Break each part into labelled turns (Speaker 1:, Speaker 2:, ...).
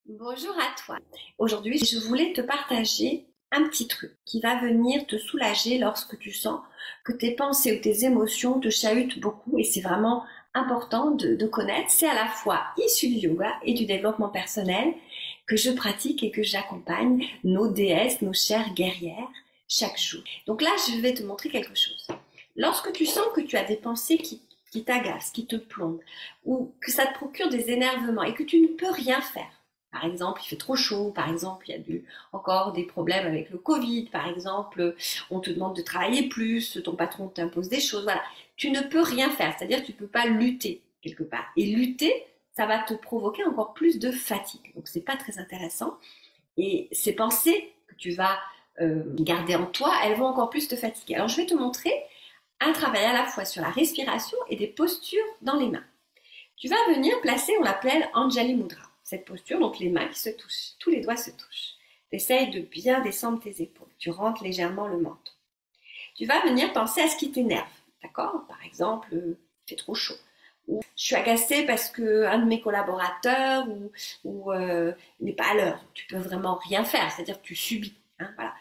Speaker 1: Bonjour à toi. Aujourd'hui, je voulais te partager un petit truc qui va venir te soulager lorsque tu sens que tes pensées ou tes émotions te chahutent beaucoup et c'est vraiment important de connaître. C'est à la fois issu du yoga et du développement personnel que je pratique et que j'accompagne nos déesses, nos chères guerrières chaque jour. Donc là, je vais te montrer quelque chose. Lorsque tu sens que tu as des pensées qui t'agacent, qui te plombent ou que ça te procure des énervements et que tu ne peux rien faire, par exemple, il fait trop chaud. Par exemple, il y a encore des problèmes avec le Covid. Par exemple, on te demande de travailler plus, ton patron t'impose des choses. Voilà. Tu ne peux rien faire. C'est-à-dire que tu ne peux pas lutter quelque part. Et lutter, ça va te provoquer encore plus de fatigue. Donc, c'est pas très intéressant. Et ces pensées que tu vas garder en toi, elles vont encore plus te fatiguer. Alors, je vais te montrer un travail à la fois sur la respiration et des postures dans les mains. Tu vas venir placer, on l'appelle Anjali Mudra. Cette posture, donc les mains qui se touchent, tous les doigts se touchent. Tu essayes de bien descendre tes épaules. Tu rentres légèrement le menton. Tu vas venir penser à ce qui t'énerve. D'accord? Par exemple, il fait trop chaud. Ou je suis agacée parce qu'un de mes collaborateurs n'est pas à l'heure. Tu peux vraiment rien faire. C'est-à-dire que tu subis. Hein, voilà.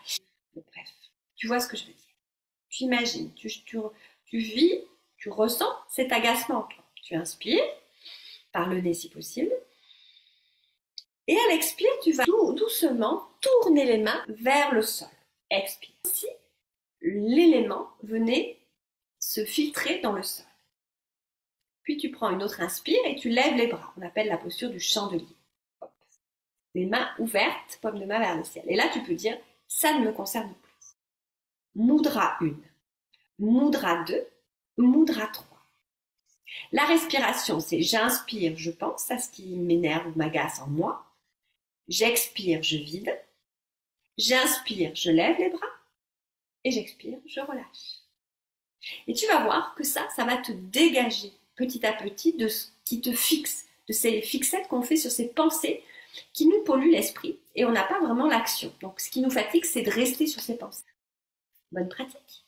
Speaker 1: Bref. Tu vois ce que je veux dire. Tu imagines, tu vis, tu ressens cet agacement. Tu inspires, par le nez si possible. Et à l'expire, tu vas doucement tourner les mains vers le sol. Expire. Si l'élément venait se filtrer dans le sol. Puis tu prends une autre inspire et tu lèves les bras. On appelle la posture du chandelier. Hop. Les mains ouvertes, paume de main vers le ciel. Et là, tu peux dire, ça ne me concerne plus. Mudra 1, Mudra 2, Mudra 3. La respiration, c'est j'inspire, je pense à ce qui m'énerve ou m'agace en moi. J'expire, je vide. J'inspire, je lève les bras. Et j'expire, je relâche. Et tu vas voir que ça va te dégager petit à petit de ce qui te fixe, de ces fixettes qu'on fait sur ces pensées qui nous polluent l'esprit et on n'a pas vraiment l'action. Donc ce qui nous fatigue, c'est de rester sur ces pensées. Bonne pratique!